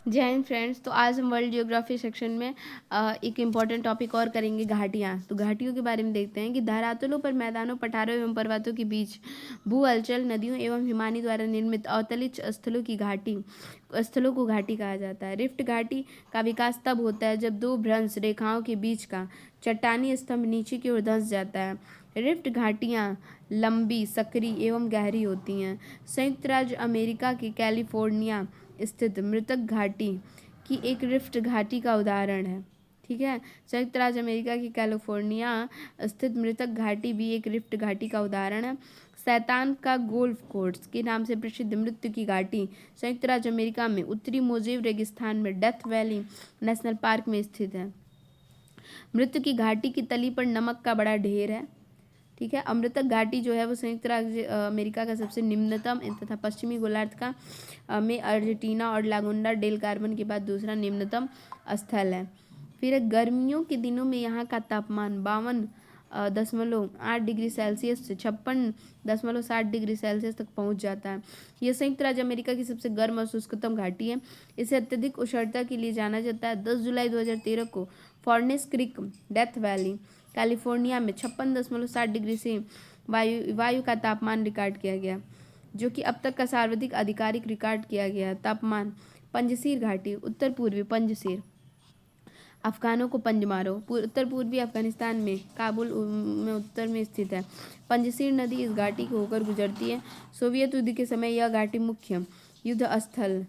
जय हिंद फ्रेंड्स। तो आज हम वर्ल्ड जियोग्राफी सेक्शन में एक इम्पॉर्टेंट टॉपिक और करेंगे, घाटियाँ। तो घाटियों के बारे में देखते हैं कि धरातलों पर, मैदानों, पठारों एवं पर्वतों के बीच भू हलचल, नदियों एवं हिमानी द्वारा निर्मित अवतलित स्थलों को घाटी कहा जाता है। रिफ्ट घाटी का विकास तब होता है जब दो भ्रंश रेखाओं के बीच का चट्टानी स्तंभ नीचे की ओर धंस जाता है। रिफ्ट घाटियाँ लंबी, सकरी एवं गहरी होती हैं। संयुक्त राज्य अमेरिका के कैलिफोर्निया स्थित मृतक घाटी की एक रिफ्ट घाटी का उदाहरण है। ठीक है, संयुक्त राज्य अमेरिका की कैलिफोर्निया स्थित मृतक घाटी भी एक रिफ्ट घाटी का उदाहरण है। शैतान का गोल्फ कोर्स के नाम से प्रसिद्ध मृत्यु की घाटी संयुक्त राज्य अमेरिका में उत्तरी मोजेव रेगिस्तान में डेथ वैली नेशनल पार्क में स्थित है। मृत्यु की घाटी की तली पर नमक का बड़ा ढेर है। ठीक है, अमृतक घाटी जो है वो संयुक्त राज्य अमेरिका का सबसे निम्नतम तथा पश्चिमी गोलार्ध का में अर्जेंटीना और लागोंडा डेल कार्बन के बाद दूसरा निम्नतम स्थल है। फिर गर्मियों के दिनों में यहाँ का तापमान 52.8 डिग्री सेल्सियस से 56.7 डिग्री सेल्सियस तक पहुँच जाता है। यह संयुक्त राज्य अमेरिका की सबसे गर्म और शुष्कतम घाटी है। इसे अत्यधिक उष्णता के लिए जाना जाता है। 10 जुलाई 2013 को फॉर्नेस क्रीक डेथ वैली कैलिफोर्निया में 56.7 डिग्री से वायु का तापमान रिकॉर्ड किया गया, जो कि अब तक का सर्वाधिक आधिकारिक रिकॉर्ड किया गया तापमान। पंजसीर घाटी उत्तर पूर्वी पंजसीर अफगानों को पंज मारो उत्तर पूर्वी अफगानिस्तान में काबुल में उत्तर में स्थित है। पंजसीर नदी इस घाटी को होकर गुजरती है। सोवियत युद्ध के समय यह घाटी मुख्य युद्ध स्थल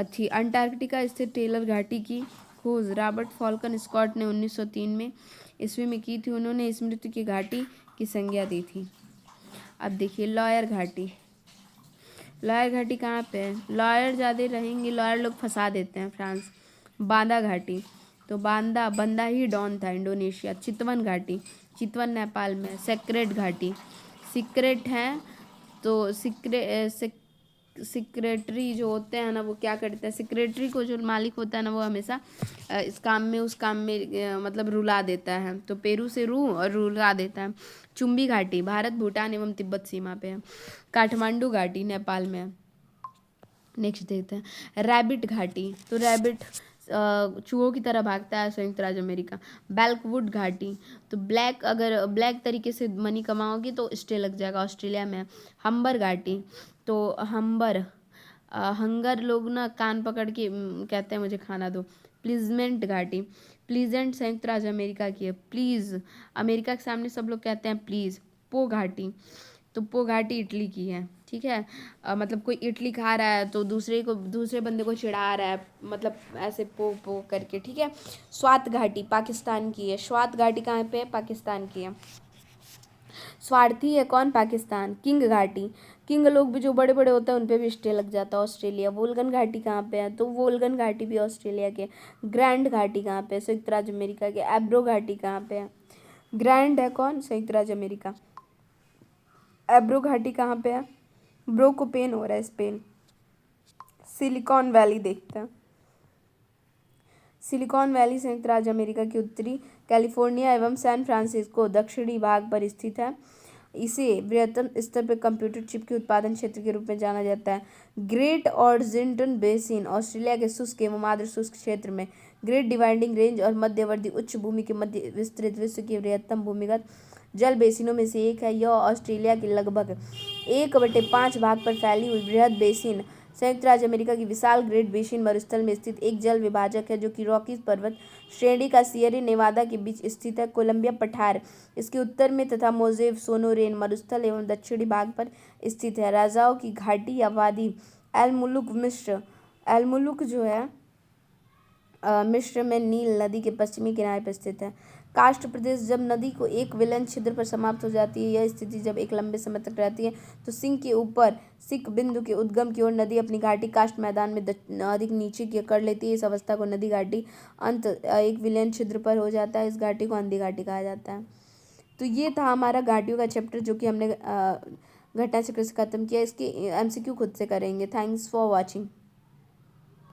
थी। अंटार्कटिका स्थित टेलर घाटी की खोज रॉबर्ट फॉल्कन स्कॉट ने 1903 में ईस्वी में की थी। उन्होंने इस मृत्यु की घाटी की संज्ञा दी थी। अब देखिए लॉयर घाटी। लॉयर घाटी कहाँ पे है? लॉयर ज़्यादा रहेंगे, लॉयर लोग फंसा देते हैं फ्रांस। बांदा घाटी, तो बंदा ही डॉन था इंडोनेशिया। चितवन घाटी, चितवन नेपाल में। सेक्रेट घाटी, सीक्रेट है तो सेक्रेटरी जो होते हैं ना वो क्या करते हैं, सेक्रेटरी को जो मालिक होता है ना वो हमेशा इस काम में उस काम में मतलब रुला देता है। तो पेरू से रू और रुला देता है। चुम्बी घाटी भारत, भूटान एवं तिब्बत सीमा पे है। काठमांडू घाटी नेपाल में है। नेक्स्ट देखते हैं रैबिट घाटी। तो रैबिट चूहों की तरह भागता है संयुक्त राज्य अमेरिका। बैल्कवुड घाटी, तो अगर ब्लैक तरीके से मनी कमाओगी तो स्टे लग जाएगा, ऑस्ट्रेलिया में है। हम्बर घाटी, तो हंगर लोग ना कान पकड़ के कहते हैं मुझे खाना दो। प्लीजमेंट घाटी, प्लीजेंट संयुक्त राज्य अमेरिका की है। प्लीज़ अमेरिका के सामने सब लोग कहते हैं प्लीज़। पो घाटी, तो पो घाटी इटली की है। ठीक है, मतलब कोई इडली खा रहा है तो दूसरे बंदे को चिढ़ा रहा है, मतलब ऐसे पो पो करके। ठीक है, स्वात घाटी पाकिस्तान की है। स्वात घाटी कहाँ पे है? पाकिस्तान की है। स्वार्थी है कौन? पाकिस्तान। किंग घाटी, किंग लोग भी जो बड़े बड़े होते हैं उन पे भी स्टे लग जाता है, ऑस्ट्रेलिया। वोल्गन घाटी कहाँ पे है? तो वोल्गन घाटी भी ऑस्ट्रेलिया के। ग्रैंड घाटी कहाँ पे है? संयुक्त राज्य अमेरिका के। एब्रो घाटी कहाँ पे है? ग्रैंड है कौन? संयुक्त राज्य अमेरिका। एब्रो घाटी कहाँ पे है? ब्रो को पेन हो रहा है, स्पेन। सिलिकॉन वैली देखते हैं। सिलिकॉन वैली संयुक्त राज्य अमेरिका की उत्तरी कैलिफोर्निया एवं सैन फ्रांसिस्को दक्षिणी भाग पर स्थित है। इसे बृहत्तम स्तर पर कंप्यूटर चिप के उत्पादन क्षेत्र के रूप में जाना जाता है। ग्रेट ऑर्जिंटन बेसिन ऑस्ट्रेलिया के शुष्क एवं आर्द्र शुष्क क्षेत्र में ग्रेट डिवाइडिंग रेंज और मध्यवर्ती उच्च भूमि के मध्य विस्तृत विश्व की बृहत्तम भूमिगत जल बेसिनों में से एक है। यह ऑस्ट्रेलिया के लगभग 1/5 भाग पर फैली हुई बृहद बेसिन संयुक्त राज्य अमेरिका की विशाल ग्रेट बेसिन मरुस्थल में स्थित एक जल विभाजक है, जो कि रॉकीज पर्वत श्रेणी का सियरे नेवादा के बीच स्थित है। कोलंबिया पठार इसके उत्तर में तथा मोजेव सोनोरेन मरुस्थल एवं दक्षिणी भाग पर स्थित है। राजाओं की घाटी या वादी एल मुलुक जो है मिस्र में नील नदी के पश्चिमी किनारे पर स्थित है। कास्ट प्रदेश, जब नदी को एक विलयन छिद्र पर समाप्त हो जाती है, यह स्थिति जब एक लंबे समय तक रहती है, तो सिंक के ऊपर सिक बिंदु के उद्गम की ओर नदी अपनी घाटी कास्ट मैदान में अधिक नीचे की कर लेती है। इस अवस्था को नदी घाटी अंत एक विलयन छिद्र पर हो जाता है। इस घाटी को अंधी घाटी कहा जाता है। तो ये था हमारा घाटियों का चैप्टर, जो कि हमने घटना चक्र से खत्म किया। इसके MCQ खुद से करेंगे। Thanks for watching.